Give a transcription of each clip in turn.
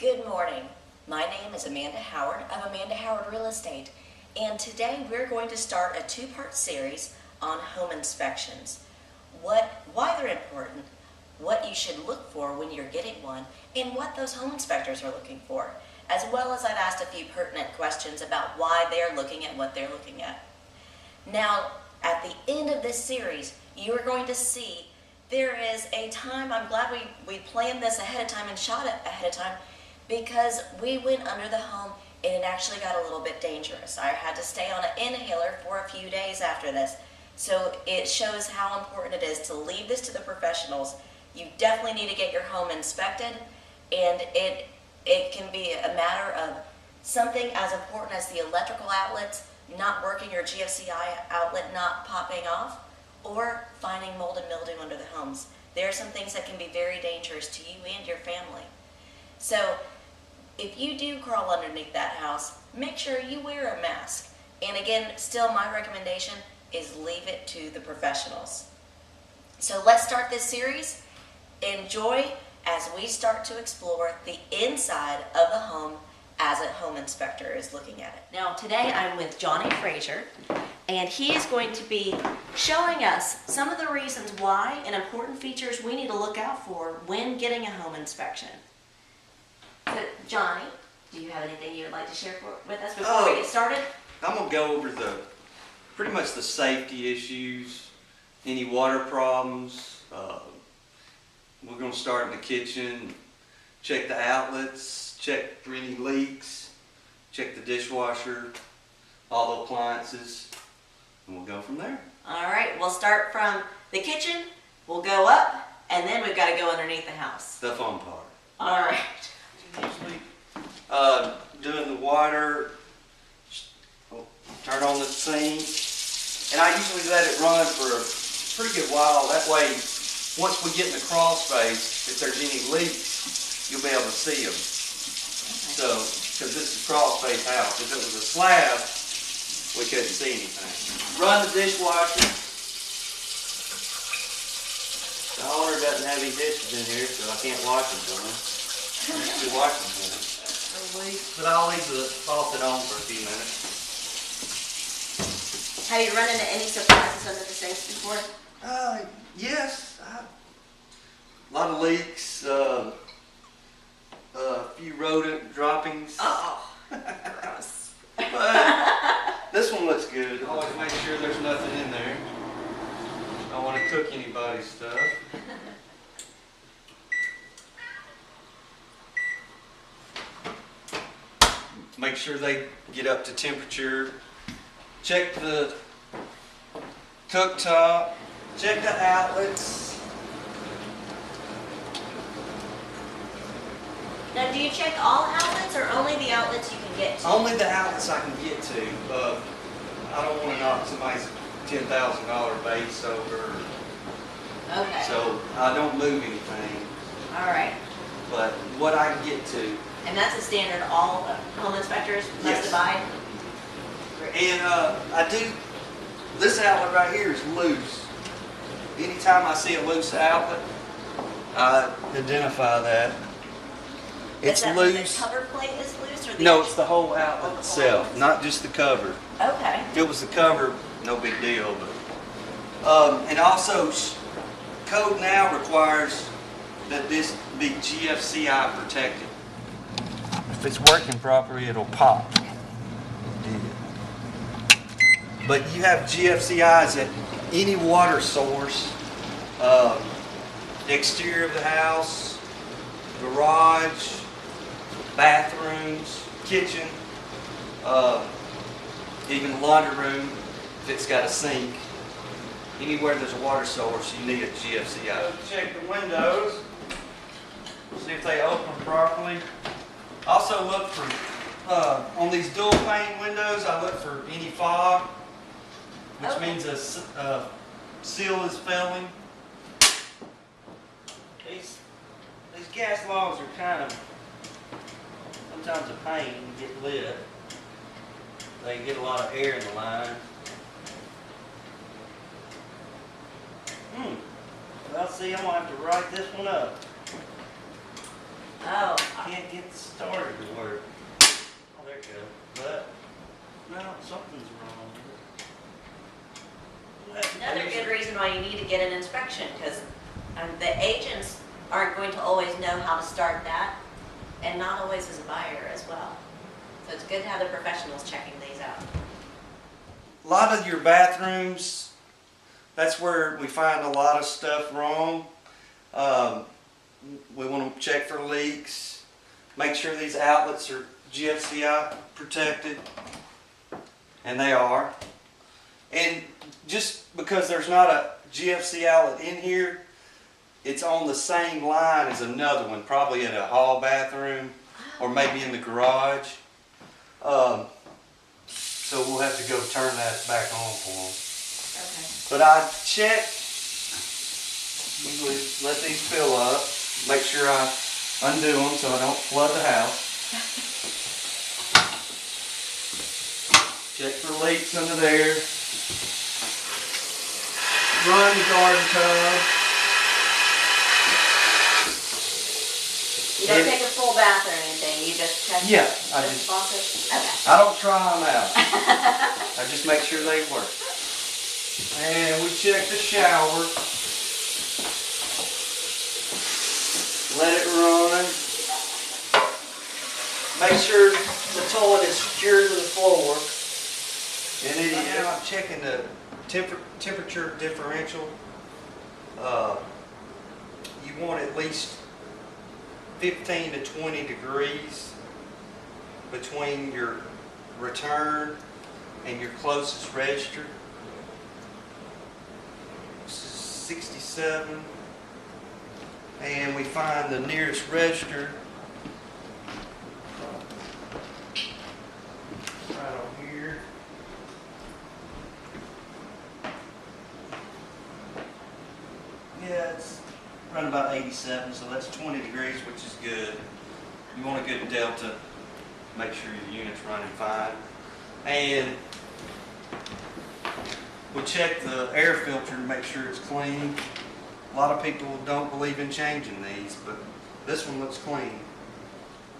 Good morning. My name is Amanda Howard of Amanda Howard Real Estate, and today we're going to start a two-part series on home inspections. Why they're important, what you should look for when you're getting one, and what those home inspectors are looking for, as well as I've asked a few pertinent questions about why they're looking at what they're looking at. Now, at the end of this series, you are going to see there is a time. I'm glad we planned this ahead of time and shot it ahead of time, because we went under the home and it actually got a little bit dangerous. I had to stay on an inhaler for a few days after this. So it shows how important it is to leave this to the professionals. You definitely need to get your home inspected, and it can be a matter of something as important as the electrical outlets not working or GFCI outlet not popping off, or finding mold and mildew under the homes. There are some things that can be very dangerous to you and your family. So if you do crawl underneath that house, make sure you wear a mask. And again, still my recommendation is leave it to the professionals. So let's start this series. Enjoy as we start to explore the inside of the home as a home inspector is looking at it. Now today I'm with Johnny Frazier, and he is going to be showing us some of the reasons why and important features we need to look out for when getting a home inspection. So Johnny, do you have anything you would like to share with us before we get started? I'm going to go over pretty much the safety issues, any water problems. We're going to start in the kitchen, check the outlets, check for any leaks, check the dishwasher, all the appliances, and we'll go from there. All right, we'll start from the kitchen, we'll go up, and then we've got to go underneath the house. The fun part. All right. Usually doing the water, turn on the sink, and I usually let it run for a pretty good while. That way, once we get in the crawl space, if there's any leaks, you'll be able to see them. So, because this is crawl space house. If it was a slab, we couldn't see anything. Run the dishwasher. The owner doesn't have any dishes in here, so I can't wash them for him. But I'll leave the faucet on for a few minutes. Have you run into any surprises under the sinks before? Yes. A lot of leaks, a few rodent droppings. Oh, gross. But this one looks good. Always make sure there's nothing in there. I don't want to cook anybody's stuff. Make sure they get up to temperature. Check the cooktop. Check the outlets. Now, do you check all outlets or only the outlets you can get to? Only the outlets I can get to. I don't want to knock somebody's $10,000 base over. Okay. So I don't move anything. All right. But what I can get to. And that's a standard all home inspectors must abide? And I do, this outlet right here is loose. Anytime I see a loose outlet, I identify that. It's loose. The cover plate is loose? Or the No, it's the whole outlet itself, not just the cover. Okay. If it was the cover, no big deal. But and also, code now requires that this be GFCI protected. If it's working properly, it'll pop. It did. But you have GFCIs at any water source, exterior of the house, garage, bathrooms, kitchen, even laundry room if it's got a sink. Anywhere there's a water source, you need a GFCI. Check the windows, see if they open properly. Also look for, on these dual pane windows, I look for any fog, which means a seal is failing. These gas logs are kind of sometimes a pain to get lit. They get a lot of air in the line. Well, see, I'm going to have to write this one up. Oh. Can't get the started to work. Oh, there you go. But, no, something's wrong with it. Another good reason why you need to get an inspection, because the agents aren't going to always know how to start that, and not always as a buyer as well. So it's good to have the professionals checking these out. A lot of your bathrooms, that's where we find a lot of stuff wrong. We want to check for leaks, make sure these outlets are GFCI protected, and they are. And just because there's not a GFC outlet in here, it's on the same line as another one, probably in a hall bathroom or maybe in the garage. So we'll have to go turn that back on for them. Okay. But I check, usually let these fill up, make sure I undo them so I don't flood the house. Check for leaks under there. Run the garden tub. You don't take a full bath or anything, you just check Yeah, the faucet? Okay. I don't try them out. I just make sure they work. And we check the shower. Let it run. Make sure the toilet is secured to the floor. And it is. Now I'm checking the temperature differential. You want at least 15 to 20 degrees between your return and your closest register. This is 67, and we find the nearest register right on here. Yeah, it's around about 87, so that's 20 degrees, which is good. You want a good delta, make sure your unit's running fine. And we'll check the air filter to make sure it's clean. A lot of people don't believe in changing these, but this one looks clean.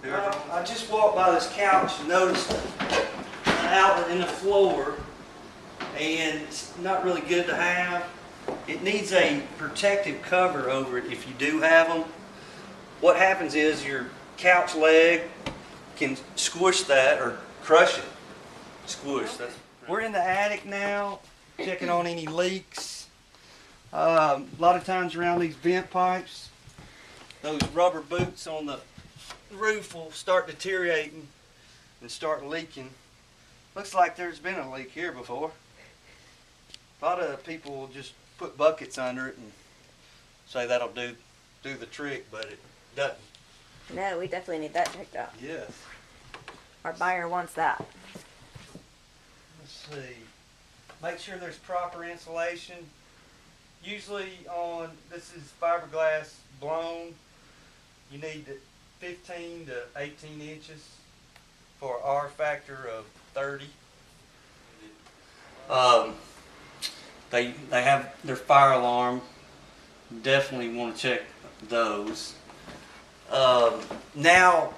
I just walked by this couch and noticed an outlet in the floor, and it's not really good to have. It needs a protective cover over it if you do have them. What happens is your couch leg can squish that or crush it. Squish. We're in the attic now, checking on any leaks. A lot of times around these vent pipes, those rubber boots on the roof will start deteriorating and start leaking. Looks like there's been a leak here before. A lot of people will just put buckets under it and say that'll do the trick, but it doesn't. No, we definitely need that checked out. Yes. Our buyer wants that. Let's see. Make sure there's proper insulation. Usually on, this is fiberglass blown, you need 15 to 18 inches for an R factor of 30. They have their fire alarm. Definitely want to check those. Now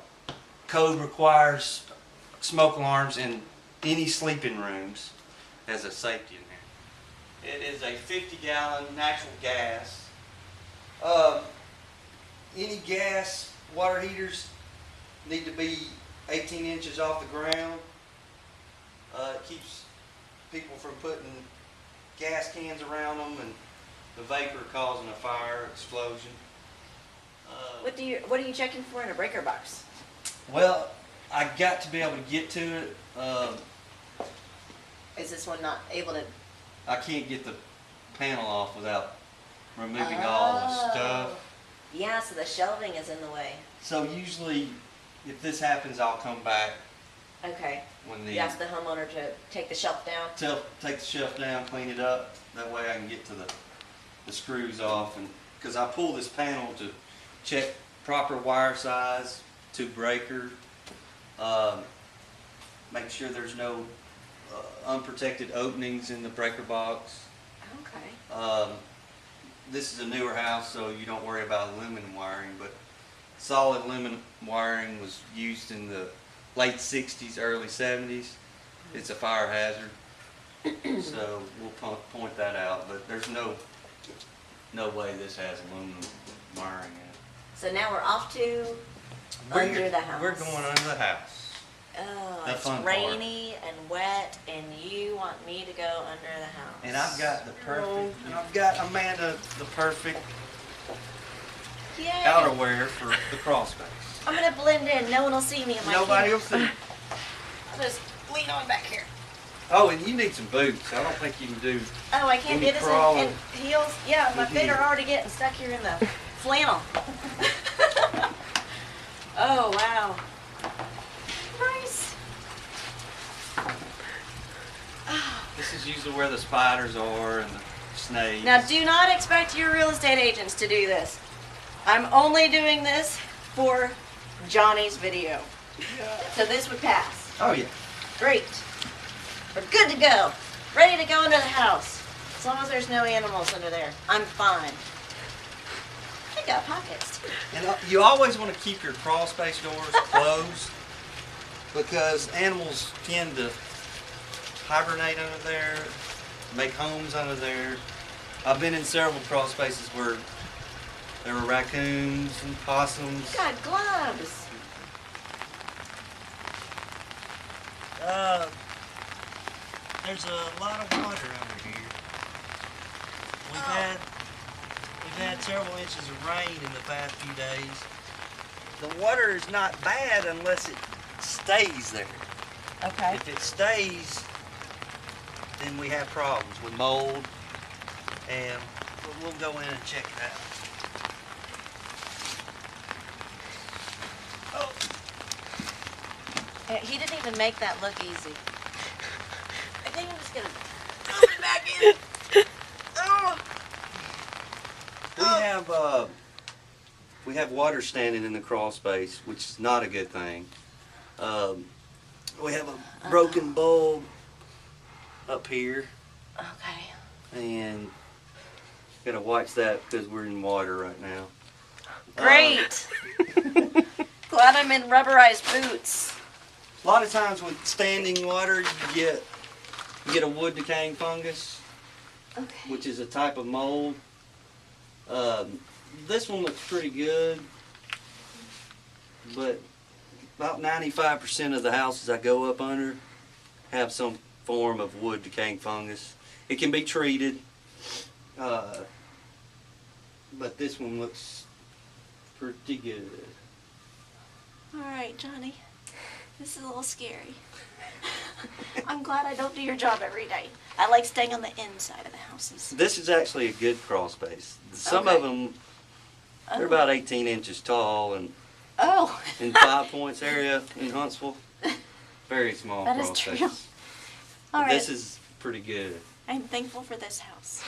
code requires smoke alarms in any sleeping rooms as a safety in there. It is a 50-gallon natural gas. Any gas water heaters need to be 18 inches off the ground. It keeps people from putting gas cans around them and the vapor causing a fire explosion. What are you checking for in a breaker box? Well, I got to be able to get to it. Is this one not able to? I can't get the panel off without removing all the stuff. Yeah, so the shelving is in the way. So usually, if this happens, I'll come back Okay. when You ask the homeowner to take the shelf down? take the shelf down, clean it up. That way I can get to the screws off, and because I pull this panel to check proper wire size to breaker, make sure there's no unprotected openings in the breaker box. Okay. This is a newer house, so you don't worry about aluminum wiring, but solid aluminum wiring was used in the late 60s, early 70s. It's a fire hazard. So we'll point that out, but there's no way this has aluminum wiring in it. So now we're off to under the house. We're going under the house. Oh, The it's fun part. rainy and wet, and you want me to go under the house. And I've got the perfect, and I've got Amanda the perfect Yay. outerwear for the crawl space. I'm gonna blend in. No one will see me in my Nobody will heels. see. I'll just lean on back here. Oh, and you need some boots. I don't think you can do. Oh, I can't When do you this crawl in heels? Yeah, my with feet are heels. already getting stuck here in the flannel. Oh, wow. Nice. This is usually where the spiders are and the snakes. Now, do not expect your real estate agents to do this. I'm only doing this for Johnny's video. So this would pass. Oh yeah. Great. We're good to go. Ready to go into the house. As long as there's no animals under there, I'm fine. I got pockets too. And you always want to keep your crawl space doors closed because animals tend to hibernate under there, make homes under there. I've been in several crawl spaces where there were raccoons and possums. You got gloves. There's a lot of water under here. We've had several inches of rain in the past few days. The water is not bad unless it stays there. Okay. If it stays, then we have problems with mold, and we'll go in and check it out. Oh, He didn't even make that look easy. I think I'm just gonna throw it back in. Oh. we have water standing in the crawl space, which is not a good thing. We have a broken bulb up here, Okay. and gotta watch that because we're in water right now. Great. Glad I'm in rubberized boots. A lot of times with standing water, you get a wood decaying fungus, Okay. which is a type of mold. This one looks pretty good, but about 95% of the houses I go up under have some form of wood decaying fungus. It can be treated, but this one looks pretty good. All right, Johnny. This is a little scary. I'm glad I don't do your job every day. I like staying on the inside of the houses. This is actually a good crawl space. Some Okay. of them, they're about 18 inches tall, and Oh. in 5 Points area in Huntsville, very small That is crawl true. spaces. All right. This is pretty good. I'm thankful for this house.